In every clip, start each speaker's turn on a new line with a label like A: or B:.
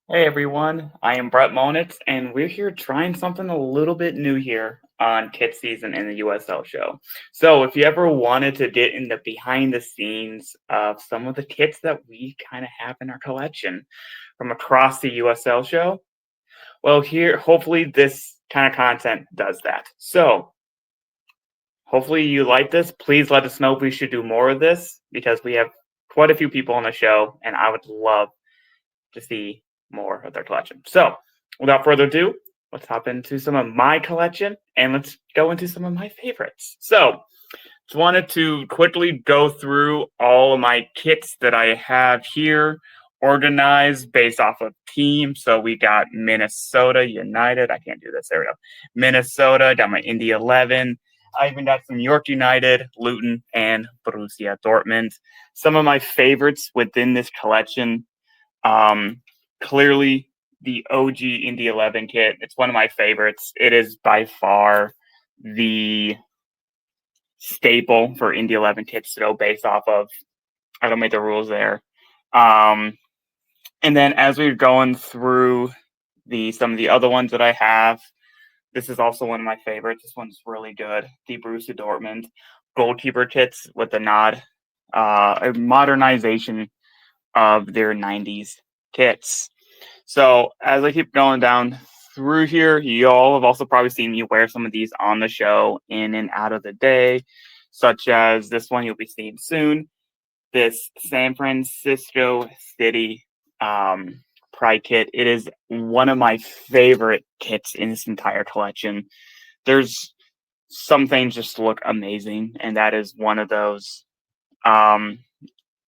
A: Hey everyone, I am Brett Mullenix, and we're here trying something a little bit new here on KitSZN in the USL Show. So, if you ever wanted to get in the behind the scenes of some of the kits that we kind of have in our collection from across the USL Show, well, here, hopefully, this kind of content does that. So, hopefully, you like this. Please let us know if we should do more of this because we have quite a few people on the show, and I would love to see more of their collection. So, without further ado, let's hop into some of my collection and let's go into some of my favorites. So, just wanted to quickly go through all of my kits that I have here, organized based off of team. So, we got Minnesota United. I can't do this. There we go. Minnesota, got my Indy 11. I even got some York United, Luton, and Borussia Dortmund. Some of my favorites within this collection clearly the OG Indy 11 kit. It's one of my favorites. It is by far the staple for Indy 11 kits to go based off of. I don't make the rules there. And then as we're going through some of the other ones that I have, this is also one of my favorites. This one's really good. The Borussia Dortmund goalkeeper kits with the nod, a modernization of their 90s kits. So as I keep going down through here, you all have also probably seen me wear some of these on the show in and out of the day, such as this one you'll be seeing soon, this San Francisco City Pride kit. It is one of my favorite kits in this entire collection. There's some things just look amazing, and that is one of those.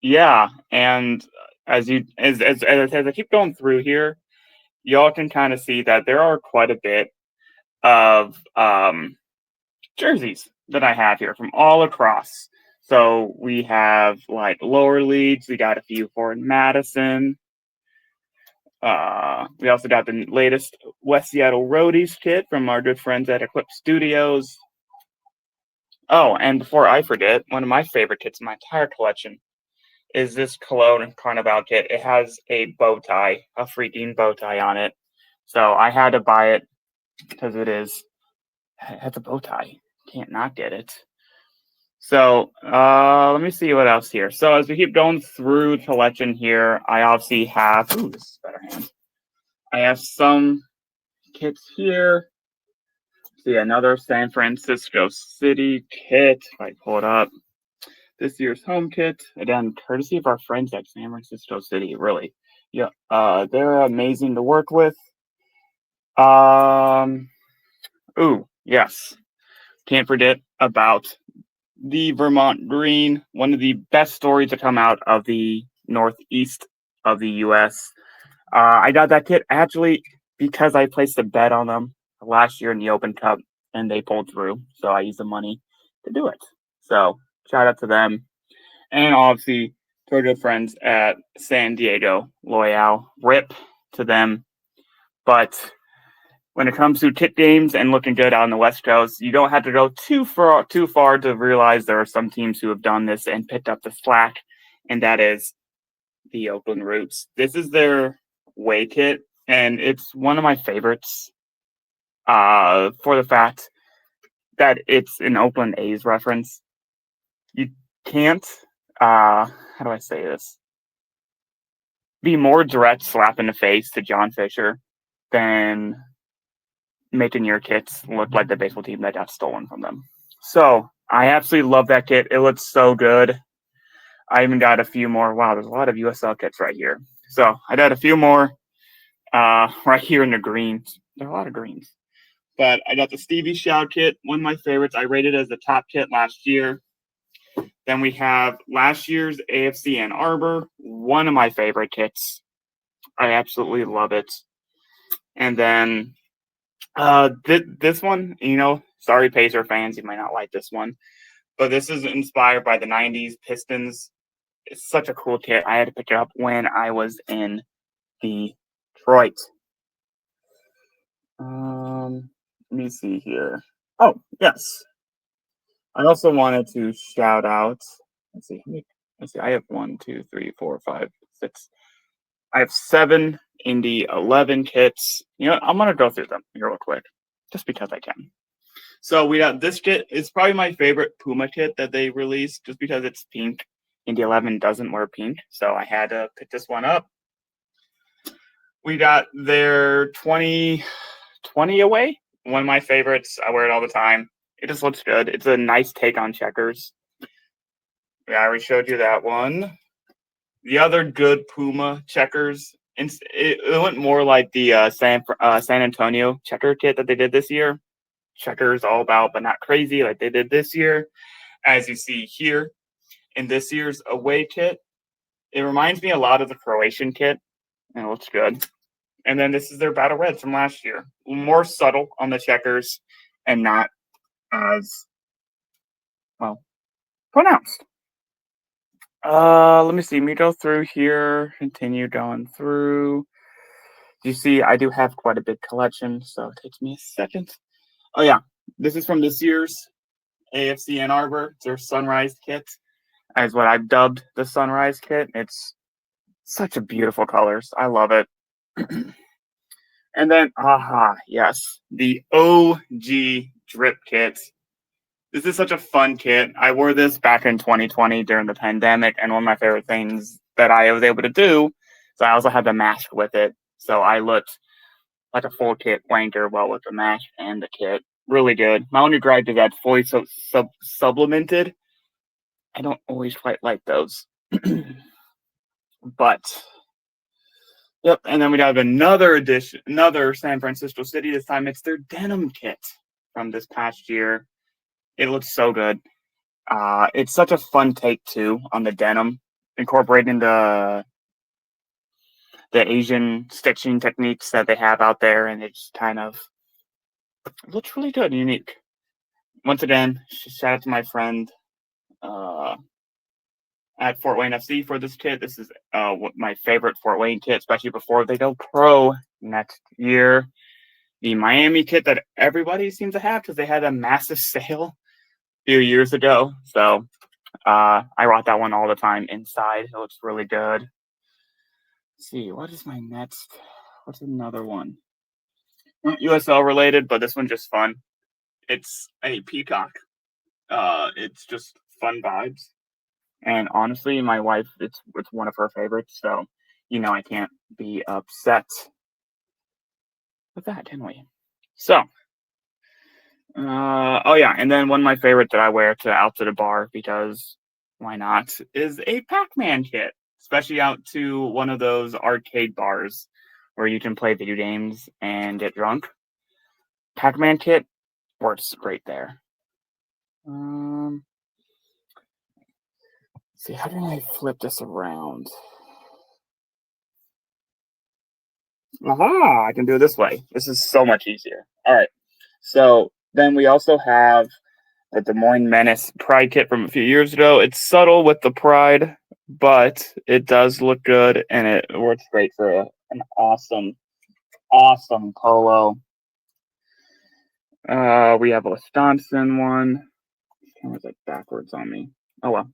A: Yeah, and as I keep going through here, y'all can kind of see that there are quite a bit of jerseys that I have here from all across. So we have like lower leagues. We got a few for Madison. We also got the latest West Seattle Roadies kit from our good friends at Eclipse Studios. Oh, and before I forget, one of my favorite kits in my entire collection is this Cologne Carnival kit. It has a bow tie, a freaking bow tie on it. So I had to buy it because it has a bow tie. Can't not get it. So let me see what else here. So as we keep going through collection here, I obviously have this is better hand. I have some kits here. See another San Francisco City kit. If I pull it up. This year's home kit, again, courtesy of our friends at San Francisco City, really. Yeah, they're amazing to work with. Yes. Can't forget about the Vermont Green, one of the best stories to come out of the northeast of the U.S. I got that kit actually because I placed a bet on them last year in the Open Cup, and they pulled through. So I used the money to do it. So shout out to them. And obviously to our good friends at San Diego Loyal. RIP to them. But when it comes to kit games and looking good out on the West Coast, you don't have to go too far to realize there are some teams who have done this and picked up the slack, and that is the Oakland Roots. This is their way kit, and it's one of my favorites for the fact that it's an Oakland A's reference. You can't, how do I say this? Be more direct slap in the face to John Fisher than making your kits look like the baseball team that got stolen from them. So I absolutely love that kit. It looks so good. I even got a few more. Wow, there's a lot of USL kits right here. So I got a few more right here in the greens. There are a lot of greens. But I got the Stevie Shout kit, one of my favorites. I rated it as the top kit last year. Then we have last year's AFC Ann Arbor, one of my favorite kits. I absolutely love it. And then this one, sorry Pacer fans, you might not like this one, but this is inspired by the 90s Pistons. It's such a cool kit. I had to pick it up when I was in Detroit. Let me see here. Oh, yes. I also wanted to shout out. Let's see. I have 1, 2, 3, 4, 5, 6. I have 7 Indy 11 kits. You know, I'm going to go through them here real quick, just because I can. So we got this kit. It's probably my favorite Puma kit that they released, just because it's pink. Indy 11 doesn't wear pink, so I had to pick this one up. We got their 2020 away. One of my favorites. I wear it all the time. It just looks good. It's a nice take on checkers. Yeah, I already showed you that one. The other good Puma checkers, it went more like the San Antonio checker kit that they did this year. Checkers all about, but not crazy like they did this year. As you see here in this year's away kit, it reminds me a lot of the Croatian kit, and it looks good. And then this is their Battle Reds from last year. More subtle on the checkers and not as, well, pronounced. Let me see. Let me go through here. Continue going through. You see, I do have quite a big collection, so it takes me a second. Oh, yeah. This is from this year's AFC Ann Arbor. It's their Sunrise kit. As what I've dubbed the Sunrise kit. It's such a beautiful colors. I love it. And then, yes, the OG drip kit. This is such a fun kit. I wore this back in 2020 during the pandemic, and one of my favorite things that I was able to do, so I also had the mask with it. So I looked like a full kit wanker, well, with the mask and the kit. Really good. My only gripe is that fully sublimated. I don't always quite like those. But, yep, and then we have another edition, another San Francisco City. This time it's their denim kit from this past year. It looks so good. It's such a fun take, too, on the denim, incorporating the Asian stitching techniques that they have out there, and it's kind of it looks really good and unique. Once again, shout out to my friend at Fort Wayne FC for this kit. This is my favorite Fort Wayne kit, especially before they go pro next year. The Miami kit that everybody seems to have because they had a massive sale a few years ago. So I rock that one all the time inside. It looks really good. Let's see, what is my next? What's another one? Not USL related, but this one's just fun. It's a peacock. It's just fun vibes. And honestly, my wife, it's one of her favorites, so I can't be upset with that, can we? So, and then one of my favorites that I wear out to the bar, because why not, is a Pac-Man kit, especially out to one of those arcade bars where you can play video games and get drunk. Pac-Man kit works great there. See, how do I flip this around? Aha, I can do it this way. This is so much easier. All right. So then we also have the Des Moines Menace Pride kit from a few years ago. It's subtle with the Pride, but it does look good, and it works great for an awesome polo. We have a Wisconsin one. Camera's like backwards on me. Oh well.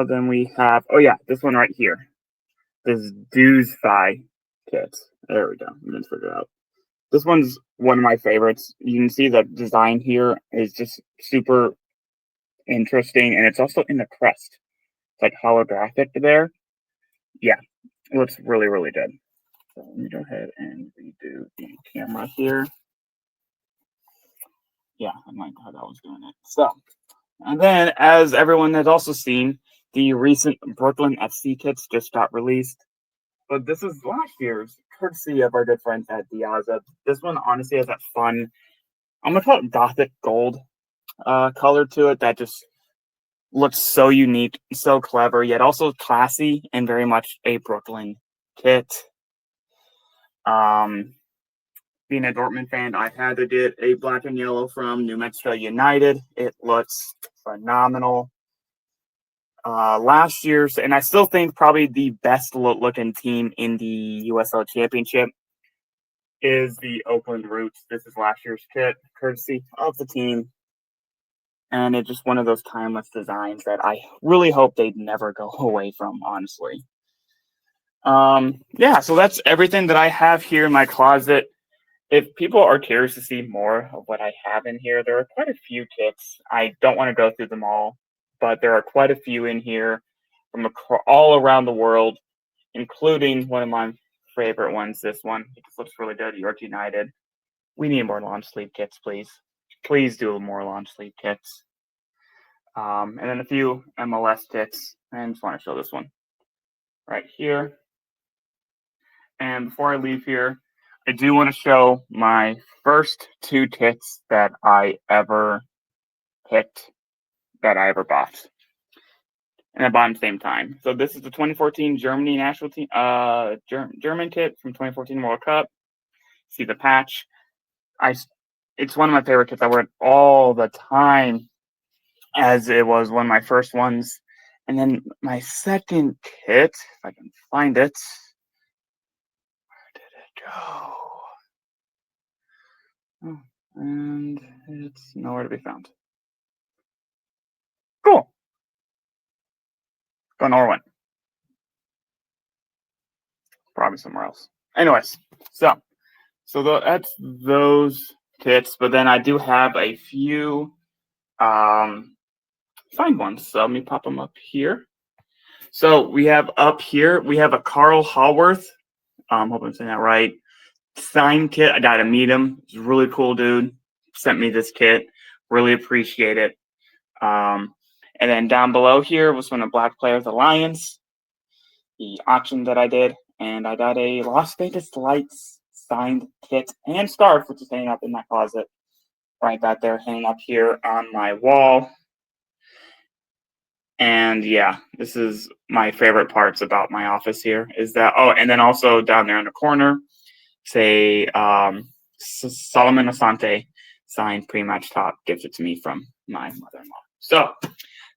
A: Then we have this one right here. This Dew's Thigh kit. There we go. I'm gonna figure it out. This one's one of my favorites. You can see the design here is just super interesting, and it's also in the crest. It's like holographic there. Yeah, it looks really, really good. So let me go ahead and redo the camera here. Yeah, I like how that was doing it. So, and then as everyone has also seen, the recent Brooklyn FC kits just got released. But this is last year's, courtesy of our good friends at Diaza. This one honestly has that fun, I'm going to call it gothic gold color to it that just looks so unique, so clever, yet also classy and very much a Brooklyn kit. Being a Dortmund fan, I had to get a black and yellow from New Mexico United. It looks phenomenal. Last year's, and I still think probably the best looking team in the USL Championship is the Oakland Roots. This is last year's kit, courtesy of the team. And it's just one of those timeless designs that I really hope they'd never go away from, honestly. Yeah, so that's everything that I have here in my closet. If people are curious to see more of what I have in here, there are quite a few kits. I don't want to go through them all, but there are quite a few in here from all around the world, including one of my favorite ones, this one. It looks really good, York United. We need more launch sleeve kits, please. Please do more launch sleeve kits. And then a few MLS kits. And just want to show this one right here. And before I leave here, I do want to show my first 2 kits that I ever picked, that I ever bought. And I bought them at the same time. So this is the 2014 Germany national team, German kit from 2014 World Cup. See the patch. It's one of my favorite kits. I wear it all the time, as it was one of my first ones. And then my second kit, if I can find it. Where did it go? Oh, and it's nowhere to be found. Cool. Go Norway. Probably somewhere else. Anyways, so that's those kits. But then I do have a few fine ones. So let me pop them up here. So we have up here, we have a Carl Haworth. Hope I'm saying that right. Signed kit. I got to meet him. He's a really cool dude. Sent me this kit. Really appreciate it. And then down below here was from the Black Players Alliance, the auction that I did, and I got a Las Vegas Lights signed kit and scarf, which is hanging up in my closet, right back there, hanging up here on my wall. And yeah, this is my favorite parts about my office here is that. Oh, and then also down there in the corner, say Solomon Asante signed pre-match top, gifted to me from my mother-in-law. So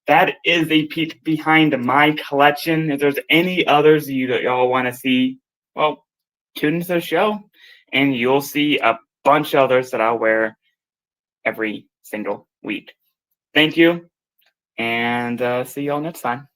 A: that is a peek behind my collection. If there's any others y'all want to see, well, tune into the show and you'll see a bunch of others that I'll wear every single week. Thank you, and see y'all next time.